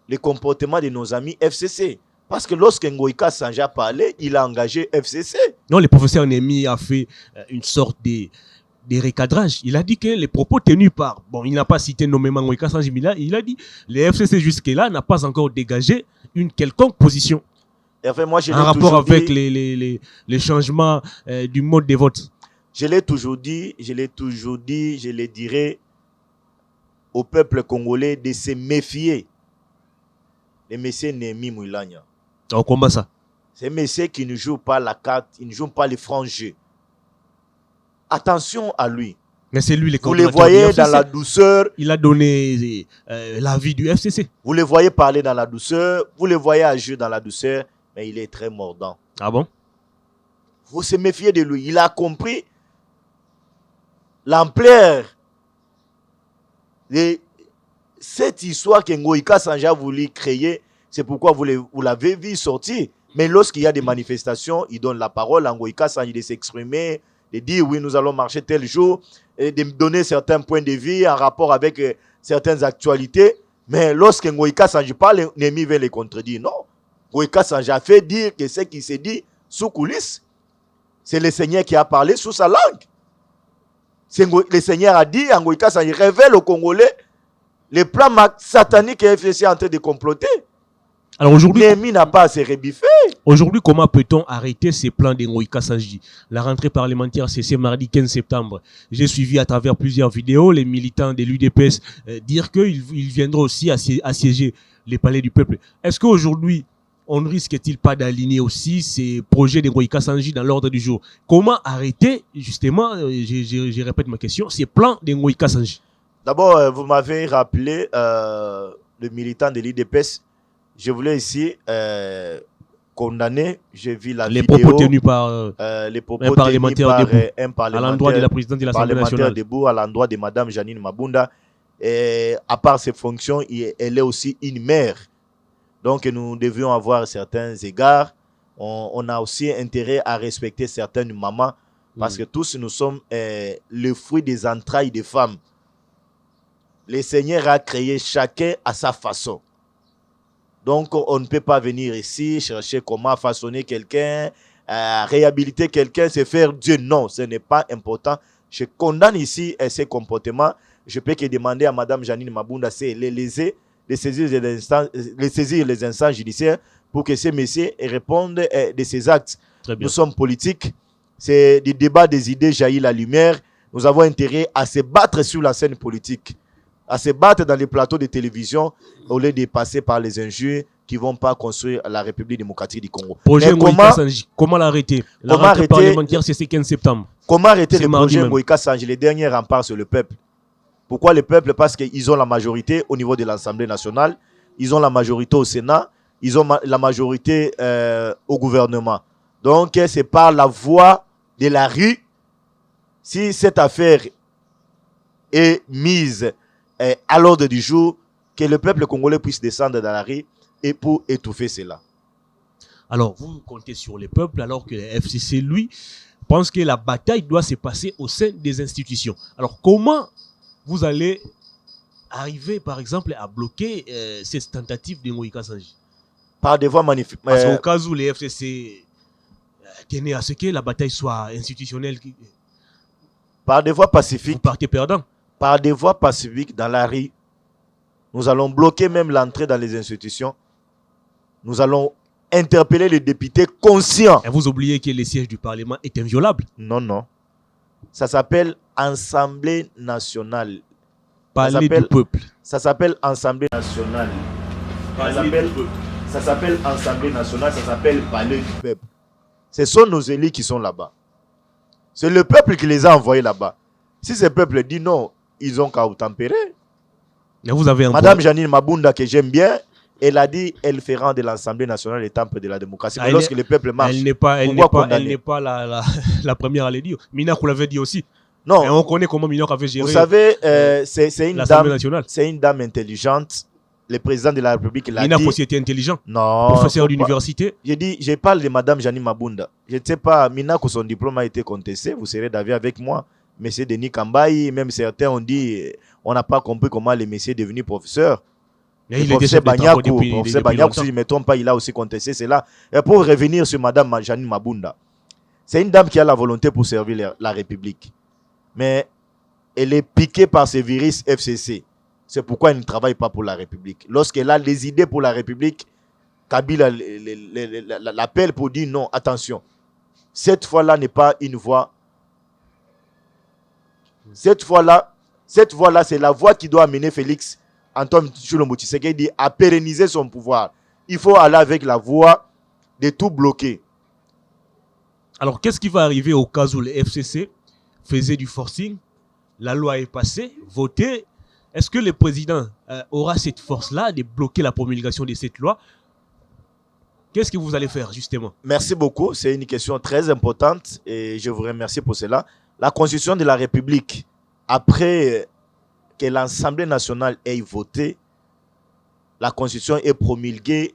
le comportement de nos amis FCC. Parce que lorsque Ngoï Kassanji a parlé, il a engagé FCC. Non, le professeur Némi a fait une sorte de recadrage. Il a dit que les propos tenus par... Bon, il n'a pas cité nommément Ngoï Kassanji, mais il a dit les FCC jusque-là n'a pas encore dégagé une quelconque position. Enfin, moi, en rapport avec les changements du mode de vote. Je l'ai toujours dit, je le dirai au peuple congolais de se méfier de M. Némi Mouilanya. Alors, comment ça? C'est un monsieur qui ne joue pas la carte, il ne joue pas les francs jeux. Attention à lui. Mais c'est lui, vous le voyez dans la douceur. Il a donné l'avis du FCC. Vous le voyez parler dans la douceur, vous le voyez agir dans la douceur, mais il est très mordant. Ah bon? Vous se méfiez de lui. Il a compris l'ampleur de cette histoire que Ngoï Kassanji a voulu créer. C'est pourquoi vous l'avez vu sortir. Mais lorsqu'il y a des manifestations, il donne la parole à Ngoï Kassanji de s'exprimer, de dire oui, nous allons marcher tel jour, et de donner certains points de vue en rapport avec certaines actualités. Mais lorsque Ngoï Kassanji parle, Némi vient les contredire. Non. Ngoï Kassanji a fait dire que ce qui s'est dit sous coulisses, c'est le Seigneur qui a parlé sous sa langue. Le Seigneur a dit, Ngoï Kassanji révèle aux Congolais les plans sataniques que FCC est en train de comploter. Alors aujourd'hui, Némi n'a pas à se rebiffer. Aujourd'hui, comment peut-on arrêter ces plans de Ngoï Kassanji? La rentrée parlementaire, c'est ce mardi 15 septembre. J'ai suivi à travers plusieurs vidéos les militants de l'UDPS dire qu'ils viendront aussi assiéger les palais du peuple. Est-ce qu'aujourd'hui, on ne risque-t-il pas d'aligner aussi ces projets de Ngoï Kassanji dans l'ordre du jour? Comment arrêter, justement, je répète ma question, ces plans de Ngoï Kassanji? D'abord, vous m'avez rappelé le militant de l'UDPS. Je voulais ici condamner, j'ai vu la vidéo. Propos tenus par les propos un parlementaire tenus par debout, un parlementaire, à l'endroit de la présidente de l'Assemblée nationale. Debout, à l'endroit de Mme Janine Mabunda. Et à part ses fonctions, elle est aussi une mère. Donc nous devions avoir certains égards. On a aussi intérêt à respecter certaines mamans parce que tous nous sommes le fruit des entrailles des femmes. Le Seigneur a créé chacun à sa façon. Donc on ne peut pas venir ici chercher comment façonner quelqu'un, réhabiliter quelqu'un, c'est faire Dieu. Non, ce n'est pas important. Je condamne ici ces comportements. Je peux que demander à Mme Janine Mabunda de saisir les instances judiciaires pour que ces messieurs répondent de ces actes. Nous sommes politiques. C'est du débat des idées jaillit la lumière. Nous avons intérêt à se battre sur la scène politique, à se battre dans les plateaux de télévision au lieu de passer par les injures qui ne vont pas construire la République démocratique du Congo. Projet comment l'arrêter? La rentrée parlementaire, c'est ce 15 septembre. Comment arrêter le projet Ngoï Kassanji? Les derniers remparts sur le peuple. Pourquoi le peuple? Parce qu'ils ont la majorité au niveau de l'Assemblée nationale, ils ont la majorité au Sénat, ils ont la majorité au gouvernement. Donc, c'est par la voie de la rue, si cette affaire est mise à l'ordre du jour, que le peuple congolais puisse descendre dans la rue et pour étouffer cela. Alors, vous comptez sur le peuple alors que le FCC, lui, pense que la bataille doit se passer au sein des institutions. Alors, comment vous allez arriver, par exemple, à bloquer cette tentative de Ngoï Kassanji? Par des voies manifestes. Parce qu'au cas où les FCC tenaient à ce que la bataille soit institutionnelle, par des voies pacifiques, vous partez perdant. Par des voies pacifiques dans la rue, nous allons bloquer même l'entrée dans les institutions. Nous allons interpeller les députés conscients. Et vous oubliez que le siège du Parlement est inviolable. Non, non. Ça s'appelle Assemblée nationale. Palais du peuple. Ça s'appelle Assemblée nationale. Ça s'appelle Assemblée nationale, ça s'appelle Palais du peuple. Ce sont nos élus qui sont là-bas. C'est le peuple qui les a envoyés là-bas. Si ce peuple dit non, ils ont qu'à tempérer. Vous avez Madame Janine Mabunda, que j'aime bien, elle a dit elle fera de l'Assemblée nationale le temple de la démocratie. Mais lorsque le peuple marche, elle n'est pas la première à le dire. Minak l'avait dit aussi. Non. Et on connaît comment Minak avait géré. Vous savez, c'est une dame intelligente. Le président de la République l'a dit. Minak aussi était intelligent. Non. Professeur d'université. Je parle de Madame Janine Mabunda. Je ne sais pas, Minak, son diplôme a été contesté. Vous serez d'avis avec moi. Monsieur Denis Kambayi, même certains ont dit on n'a pas compris comment le monsieur est devenu professeur. Il est déjà Bagnakou, professeur Bagnakou, si je ne me trompe pas, il a aussi contesté cela. Et pour revenir sur Madame Janine Mabunda, c'est une dame qui a la volonté pour servir la République. Mais elle est piquée par ce virus FCC. C'est pourquoi elle ne travaille pas pour la République. Lorsqu'elle a les idées pour la République, Kabila l'appelle pour dire non, attention. Cette fois-là n'est pas une voix. Cette voie-là, c'est la voie qui doit amener Félix Antoine Tshilombo Tshisekedi à pérenniser son pouvoir. Il faut aller avec la voie de tout bloquer. Alors, qu'est-ce qui va arriver au cas où le FCC faisait du forcing? La loi est passée, votée. Est-ce que le président aura cette force-là de bloquer la promulgation de cette loi? Qu'est-ce que vous allez faire, justement? Merci beaucoup. C'est une question très importante et je vous remercie pour cela. La Constitution de la République, après que l'Assemblée nationale ait voté, la Constitution est promulguée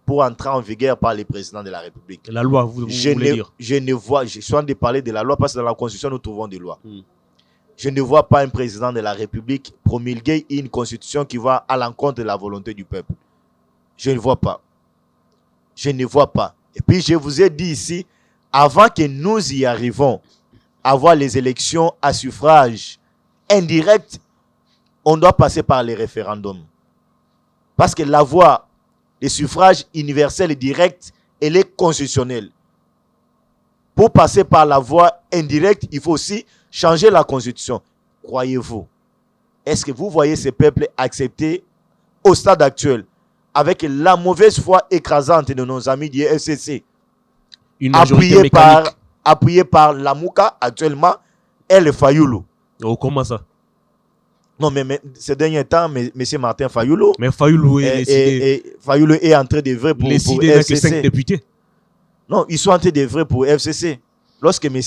pour entrer en vigueur par le président de la République. La loi, vous voulez dire? Je suis en train de parler de la loi parce que dans la Constitution, nous trouvons des lois. Je ne vois pas un président de la République promulguer une Constitution qui va à l'encontre de la volonté du peuple. Je ne vois pas. Je ne vois pas. Et puis, je vous ai dit ici, avant que nous y arrivons, avoir les élections à suffrage indirect, on doit passer par les référendums. Parce que la voie des suffrages universels et directs, elle est constitutionnelle. Pour passer par la voie indirecte, il faut aussi changer la constitution. Croyez-vous? Est-ce que vous voyez ces peuples accepter au stade actuel, avec la mauvaise foi écrasante de nos amis du FCC, appuyé par Lamouka actuellement et le Fayoulou? Oh, comment ça? Non, mais ces derniers temps, M. Martin Fayoulou. Mais Fayoulou est en train d'œuvrer pour FCC. 5 députés. Non, ils sont en train d'œuvrer pour FCC. Lorsque M.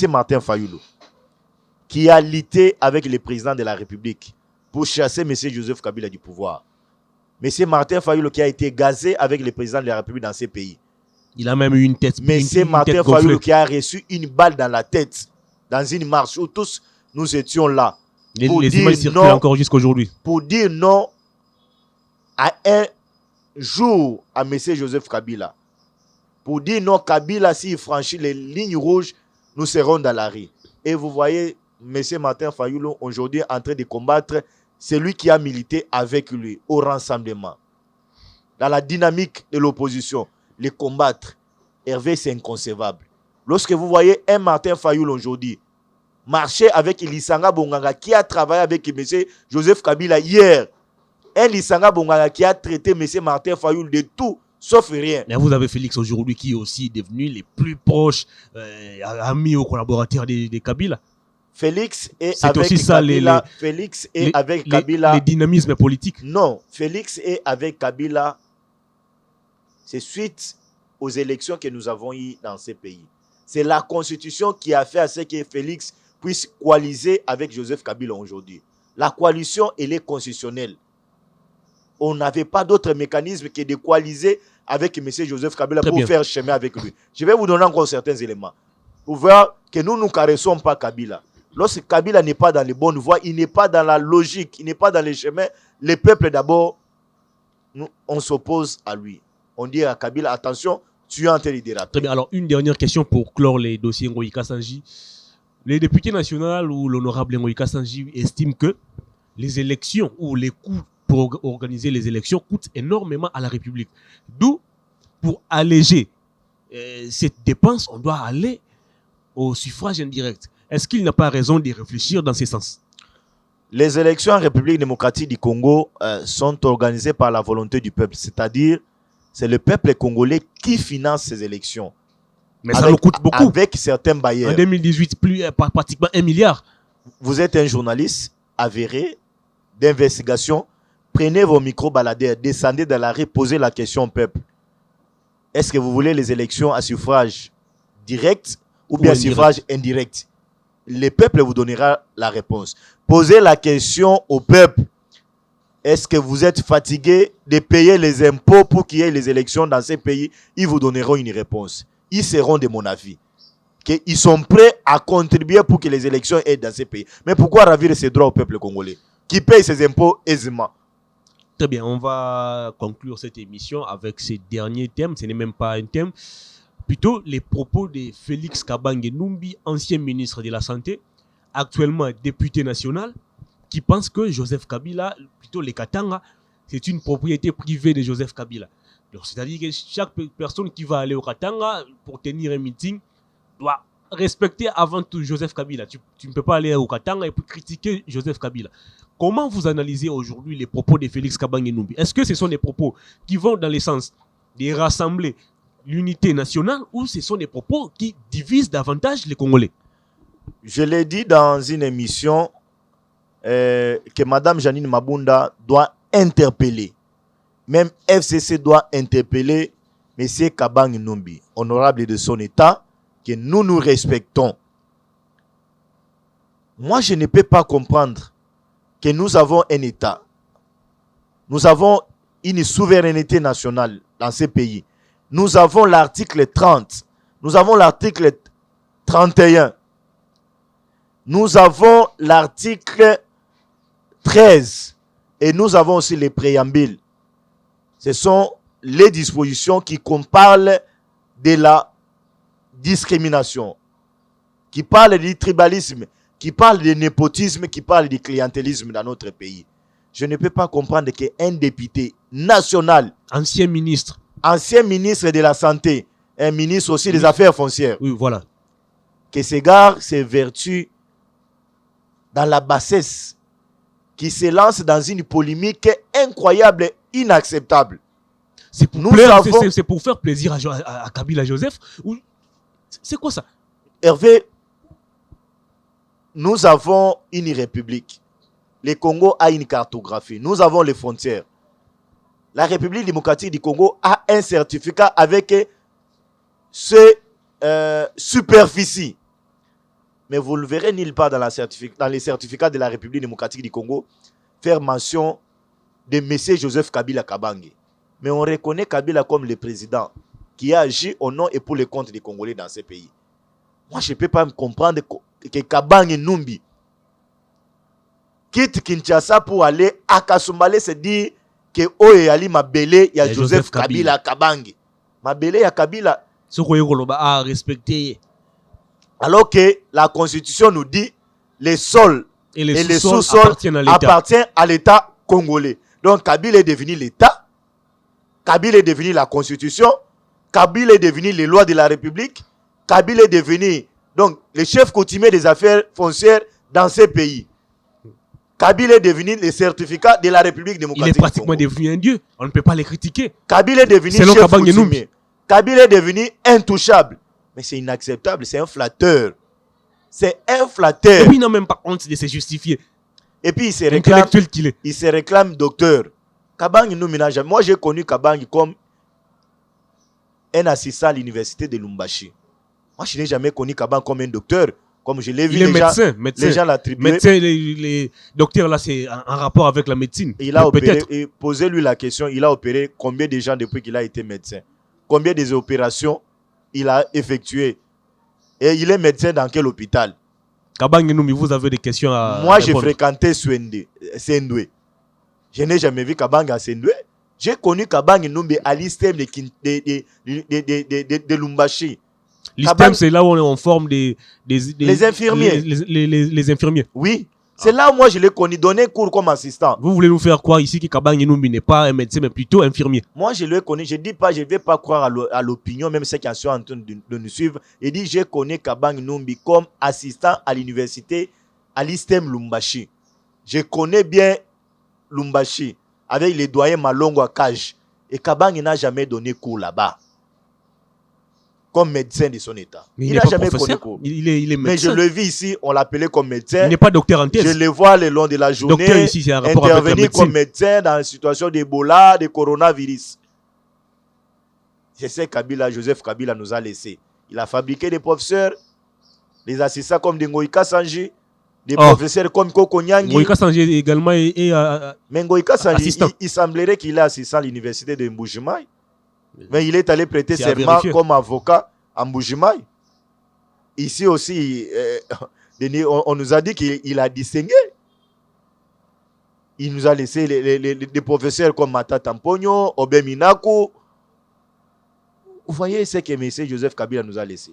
Martin Fayoulou, qui a lutté avec le président de la République pour chasser M. Joseph Kabila du pouvoir, M. Martin Fayoulou qui a été gazé avec le président de la République dans ces pays. Il a même eu une tête. M. Martin Fayoulou qui a reçu une balle dans la tête, dans une marche où tous nous étions là. Les images circulent encore jusqu'à aujourd'hui. Pour dire non à un jour à M. Joseph Kabila. Pour dire non, Kabila, s'il franchit les lignes rouges, nous serons dans la rue. Et vous voyez M. Martin Fayoulou aujourd'hui en train de combattre celui qui a milité avec lui au rassemblement. Dans la dynamique de l'opposition, les combattre, Hervé, c'est inconcevable. Lorsque vous voyez un Martin Fayoulou aujourd'hui marcher avec Lisanga Bonganga qui a travaillé avec M. Joseph Kabila hier, un Lisanga Bonganga qui a traité M. Martin Fayoulou de tout sauf rien. Mais vous avez Félix aujourd'hui qui est aussi devenu les plus proches amis ou collaborateurs de Kabila. Félix est avec aussi ça, Kabila. Félix est avec Kabila. Les dynamismes politiques. Non, Félix est avec Kabila. C'est suite aux élections que nous avons eues dans ces pays. C'est la Constitution qui a fait à ce que Félix puisse coaliser avec Joseph Kabila aujourd'hui. La coalition, elle est constitutionnelle. On n'avait pas d'autre mécanisme que de coaliser avec M. Joseph Kabila pour faire chemin avec lui. Je vais vous donner encore certains éléments. Pour voir que nous ne caressons pas Kabila. Lorsque Kabila n'est pas dans les bonnes voies, il n'est pas dans la logique, il n'est pas dans les chemins, les peuples d'abord, on s'oppose à lui. On dit à Kabila, attention, tu es en train de déraper. Très bien. Alors, une dernière question pour clore les dossiers Ngoï Kassanji. Les députés nationaux ou l'honorable Ngoï Kassanji estiment que les élections ou les coûts pour organiser les élections coûtent énormément à la République. D'où pour alléger cette dépense, on doit aller au suffrage indirect. Est-ce qu'il n'a pas raison de réfléchir dans ce sens? Les élections en République démocratique du Congo sont organisées par la volonté du peuple, c'est-à-dire c'est le peuple congolais qui finance ces élections. Mais ça nous coûte beaucoup. Avec certains bailleurs. En 2018, pratiquement 1 milliard. Vous êtes un journaliste avéré d'investigation. Prenez vos micro-baladeurs, descendez dans la rue, posez la question au peuple. Est-ce que vous voulez les élections à suffrage direct ou bien suffrage indirect? Le peuple vous donnera la réponse. Posez la question au peuple. Est-ce que vous êtes fatigué de payer les impôts pour qu'il y ait les élections dans ces pays? Ils vous donneront une réponse. Ils seront de mon avis. Ils sont prêts à contribuer pour que les élections aient dans ces pays. Mais pourquoi ravir ces droits au peuple congolais qui paye ses impôts aisément? Très bien, on va conclure cette émission avec ces derniers thèmes. Ce n'est même pas un thème. Plutôt les propos de Félix Kabange Numbi, ancien ministre de la Santé, actuellement député national, qui pense que Joseph Kabila, plutôt les Katanga, c'est une propriété privée de Joseph Kabila. C'est-à-dire que chaque personne qui va aller au Katanga pour tenir un meeting doit respecter avant tout Joseph Kabila. Tu ne peux pas aller au Katanga et puis critiquer Joseph Kabila. Comment vous analysez aujourd'hui les propos de Félix Kabange Numbi? Est-ce que ce sont des propos qui vont dans le sens de rassembler l'unité nationale ou ce sont des propos qui divisent davantage les Congolais? Je l'ai dit dans une émission que Mme Janine Mabunda doit interpeller. Même FCC doit interpeller M. Kabange Numbi, honorable de son État, que nous respectons. Moi, je ne peux pas comprendre que nous avons un État. Nous avons une souveraineté nationale dans ces pays. Nous avons l'article 30. Nous avons l'article 31. Nous avons l'article 13. Et nous avons aussi les préambules. Ce sont les dispositions qui parlent de la discrimination, qui parlent du tribalisme, qui parlent du népotisme, qui parlent du clientélisme dans notre pays. Je ne peux pas comprendre qu'un député national, ancien ministre de la Santé, un ministre aussi des Affaires foncières, oui, voilà, qui s'égare ses vertus dans la bassesse, qui se lance dans une polémique incroyable et inacceptable. C'est pour faire plaisir à Kabila Joseph ou c'est quoi ça? Hervé, nous avons une république. Le Congo a une cartographie. Nous avons les frontières. La République démocratique du Congo a un certificat avec ce superficie. Mais vous ne le verrez nulle part dans les certificats de la République démocratique du Congo faire mention de M. Joseph Kabila Kabange. Mais on reconnaît Kabila comme le président qui a agi au nom et pour le compte des Congolais dans ces pays. Moi, je ne peux pas me comprendre que Kabange Numbi quitte Kinshasa pour aller à Kasumbalé se dire que Oye Ali Mabele, il y a Joseph Kabila Kabange. Mabele, il y a Kabila. Ce qu'on a respecté. Alors que la Constitution nous dit les sols et les sous-sols appartiennent à l'État congolais. Donc Kabila est devenu l'État. Kabila est devenu la Constitution. Kabila est devenu les lois de la République. Kabila est devenu donc le chef coutumier des affaires foncières dans ces pays. Kabila est devenu le certificat de la République démocratique. Il est pratiquement devenu un dieu. On ne peut pas les critiquer. Kabila est devenu chef coutumier. Kabila est devenu intouchable. Mais c'est inacceptable, c'est un flatteur. C'est un flatteur. Et puis il n'a même pas honte de se justifier. Et puis il se réclame docteur. Kabange nous ménage. Moi j'ai connu Kabange comme un assistant à l'université de Lumbashi. Moi je n'ai jamais connu Kabange comme un docteur. Comme je l'ai vu, médecin. Les gens l'attribuent. Médecin, les docteurs là, c'est en rapport avec la médecine. Il a opéré, et posez-lui la question, il a opéré combien de gens depuis qu'il a été médecin? Combien des opérations il a effectué? Et il est médecin dans quel hôpital? Kabange Numbi, vous avez des questions à Moi, j'ai fréquenté Sendoué. Je n'ai jamais vu Kabange à Sendoué. J'ai connu Kabange Numbi à l'ISTEM de Lumbashi. L'ISTEM, c'est là où on forme les infirmiers. Les infirmiers. Oui. C'est là où moi je l'ai connu, donner cours comme assistant. Vous voulez nous faire croire ici que Kabang Numbi n'est pas un médecin, mais plutôt infirmier? Moi je l'ai connu, je ne dis pas, je ne vais pas croire à l'opinion, même ceux qui sont en train de nous suivre. Il dit, je connais Kabang Numbi comme assistant à l'université à l'ISTEM Lumbashi. Je connais bien Lumbashi avec les doyens Malongo à Cage. Et Kabang n'a jamais donné cours là-bas. Comme médecin de son état. Mais il n'a jamais connu cours. Il est médecin. Mais je le vis ici, on l'appelait comme médecin. Il n'est pas docteur en thèse. Je le vois le long de la journée Docteur ici, c'est un rapport intervenir avec la comme médecin dans la situation d'Ebola, de coronavirus. Je sais Kabila, Joseph Kabila nous a laissé. Il a fabriqué des professeurs, des assistants comme Ngoïka Sanji, des professeurs comme Koko Nyangi. Ngoïka Sanji également mais Ngoïka Sanji, assistant. Il semblerait qu'il est assistant à l'université de Mbujimaï. Mais il est allé prêter serment comme avocat à Mbujimaï. Ici aussi, on nous a dit qu'il a distingué. Il nous a laissé des professeurs comme Mata Tamponyo, Obé Minaku. Vous voyez ce que M. Joseph Kabila nous a laissé.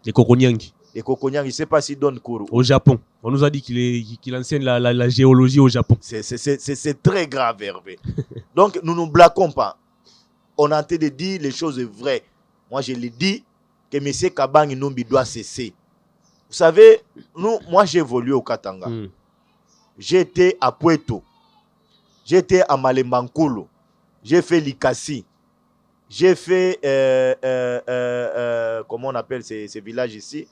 Les Kokonyang. Les Kokonyang, il ne sait pas s'il donne cours. Au Japon. On nous a dit qu'il enseigne la géologie au Japon. C'est très grave, Hervé. Donc, nous ne nous blaguons pas. On a tenté de dire les choses vraies. Moi, je l'ai dit que M. Kabang Numbi doit cesser. Vous savez, moi, j'ai évolué au Katanga. J'étais à Puerto. J'étais à Malembankulu. J'ai fait Likasi. J'ai fait, comment on appelle ces villages ici?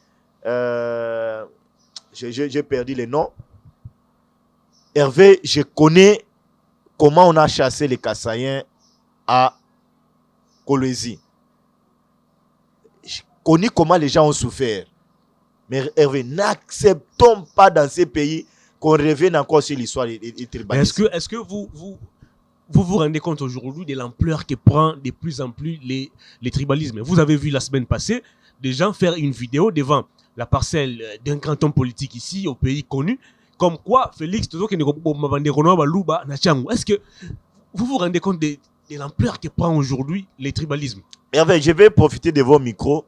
J'ai perdu les noms. Hervé, je connais comment on a chassé les Kassaïens à Kolwezi. Je connais comment les gens ont souffert. Mais Hervé, n'acceptons pas dans ces pays qu'on revienne encore sur l'histoire des tribalistes. Est-ce que vous rendez compte aujourd'hui de l'ampleur que prend de plus en plus les tribalismes? Vous avez vu la semaine passée des gens faire une vidéo devant la parcelle d'un canton politique ici, au pays connu, comme quoi Félix est-ce que vous vous rendez compte de l'ampleur que prend aujourd'hui les tribalismes? Hervé, je vais profiter de vos micros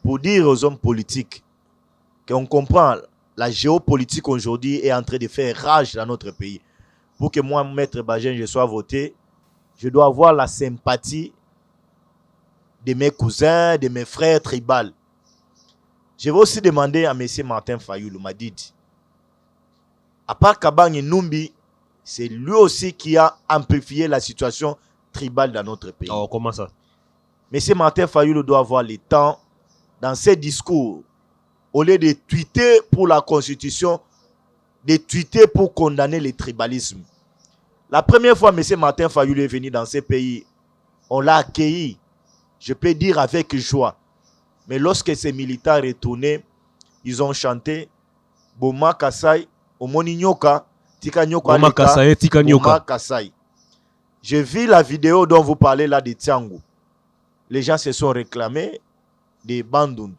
pour dire aux hommes politiques qu'on comprend la géopolitique aujourd'hui est en train de faire rage dans notre pays. Pour que moi, Maître Bajen, je sois voté, je dois avoir la sympathie de mes cousins, de mes frères tribales. Je vais aussi demander à M. Martin Fayulu, m'a dit, à part Kabang Numbi, c'est lui aussi qui a amplifié la situation tribale dans notre pays. Oh, comment ça? M. Martin Fayulu doit avoir le temps, dans ses discours, au lieu de tweeter pour la Constitution, de tweeter pour condamner le tribalisme. La première fois, M. Martin Fayulu est venu dans ces pays, on l'a accueilli, je peux dire avec joie. Mais lorsque ces militants retournaient, ils ont chanté Boma Kasai, Omoni Nyoka, Tika Nyoka, Boma Kasai, Tika Nyoka. Boma Kasai. J'ai vu la vidéo dont vous parlez là de Tiangou. Les gens se sont réclamés des Bandund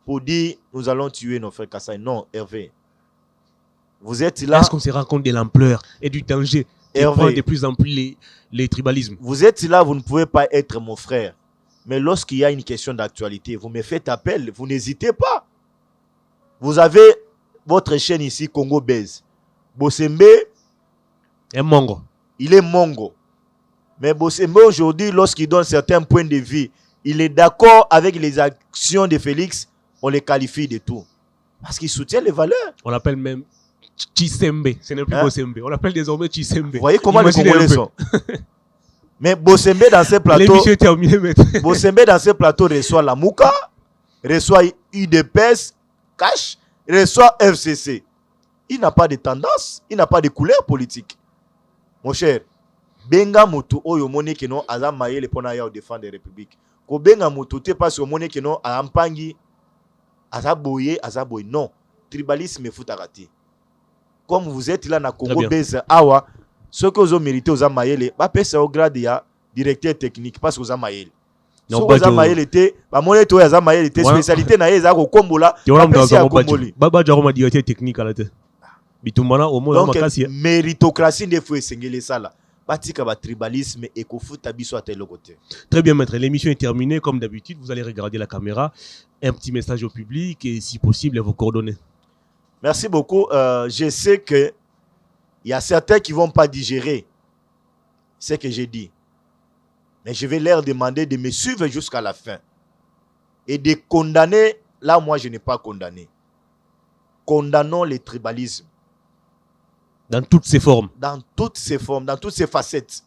pour dire nous allons tuer nos frères Kasai. Non, Hervé. Vous êtes là. Est-ce qu'on se rend compte de l'ampleur et du danger qui prend de plus en plus les tribalismes? Vous êtes là, vous ne pouvez pas être mon frère. Mais lorsqu'il y a une question d'actualité, vous me faites appel, vous n'hésitez pas. Vous avez votre chaîne ici, Congo Base. Bosembe est Mongo. Il est Mongo. Mais Bosembe aujourd'hui, lorsqu'il donne certains points de vue, il est d'accord avec les actions de Félix, on les qualifie de tout. Parce qu'il soutient les valeurs. On l'appelle même Chisembe. Ce n'est plus Bosembe. On l'appelle désormais Chisembe. Vous voyez comment les Congolais sont. Mais Bosembe dans ces plateaux, Bosembe dans ces plateaux reçoit la Mouka, reçoit UDPS, Cash, reçoit FCC. Il n'a pas de tendance, il n'a pas de couleur politique. Mon cher, benga mutu oyo moni que non azam mayele pona ya défendre la République. Ko benga mutu te pas au moni que non ampangi azaboye non, tribalisme futarati. Comme vous êtes là na Congo Base awa, ce que vous méritez aux amayele, ba pesa au grade ya directeur technique parce que aux amayele. So aux amayele était, ba moni to ya amayele était spécialité na yeza ko kombola, ba pesa komboli. Baba jaroma directeur technique à la tête. Bitumana au moins makasi. Donc méritocratie ne faut esengele ça là. Batika ba tribalisme et ko futa biso à tel côté. Très bien maître, l'émission est terminée comme d'habitude, vous allez regarder la caméra, un petit message au public et si possible vos coordonnées. Merci beaucoup. Je sais qu'il y a certains qui ne vont pas digérer ce que j'ai dit. Mais je vais leur demander de me suivre jusqu'à la fin. Et de condamner, là moi je n'ai pas condamné. Condamnons le tribalisme. Dans toutes ses formes. Dans toutes ses formes, dans toutes ses facettes.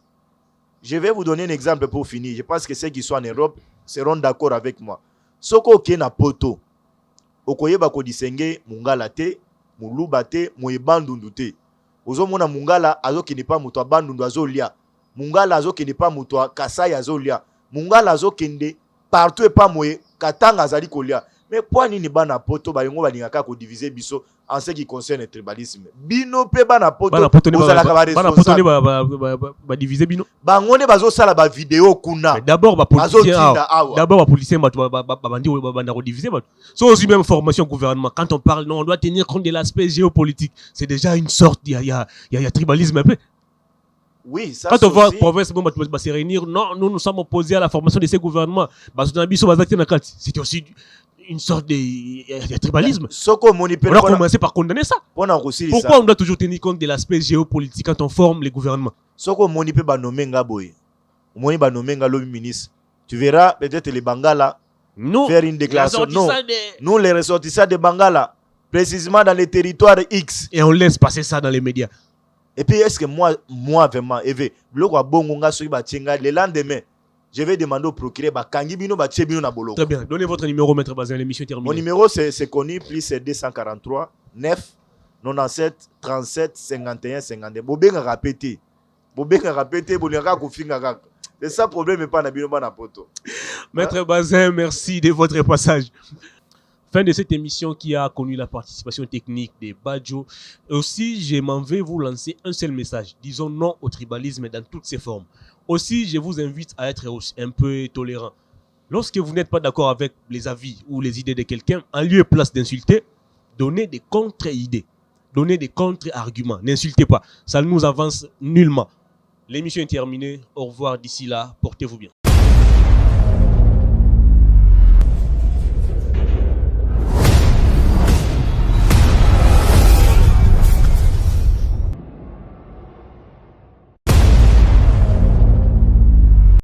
Je vais vous donner un exemple pour finir. Je pense que ceux qui sont en Europe seront d'accord avec moi. Soko ke na poto. Okoyeba ko disenge mungala te, muluba te, moyebandundu te. Ozo mona mungala azo ki ne pa muto abandundu azo lia. Mungala azo ki ne pa muto kasai azo lia. Mungala azo kende partout et pas moye katanga azali kolia. Mais pour nini bana poto ba yongo balingaka ko diviser biso en ce qui concerne le tribalisme. Bino pe bana poto ozala ka ba responsable. Ba diviser bino. Bangonde bazo sala ba vidéo kuna. D'abord ba politicien. D'abord ba politicien ba bandi ba na diviser ba. So aussi même formation gouvernement quand on parle non on doit tenir compte de l'aspect géopolitique. C'est déjà une sorte il y a tribalisme un peu. Oui, ça quand on voit province va se réunir, non, nous sommes opposés à la formation de ces gouvernements. C'était aussi une sorte de tribalisme. On a commencé par condamner ça. Pourquoi on doit toujours tenir compte de l'aspect géopolitique quand on forme les gouvernements? Tu verras peut-être les Bangala faire une déclaration. Non, nous les ressortissants de Bangala, précisément dans les territoires X. Et on laisse passer ça dans les médias. Et puis, est-ce que moi vraiment, le lendemain, je vais demander au procureur, très bien, donnez votre numéro, Maître Bazin, l'émission est terminée. Mon numéro, c'est connu, plus c'est 243 9 97 37 51 52. Bobenga répété. C'est ça le problème, pas na poto. Maître Bazin, merci de votre passage. Fin de cette émission qui a connu la participation technique de Badjo. Aussi, je m'en vais vous lancer un seul message. Disons non au tribalisme dans toutes ses formes. Aussi, je vous invite à être un peu tolérant. Lorsque vous n'êtes pas d'accord avec les avis ou les idées de quelqu'un, en lieu et place d'insulter, donnez des contre-idées. Donnez des contre-arguments. N'insultez pas. Ça ne nous avance nullement. L'émission est terminée. Au revoir d'ici là. Portez-vous bien.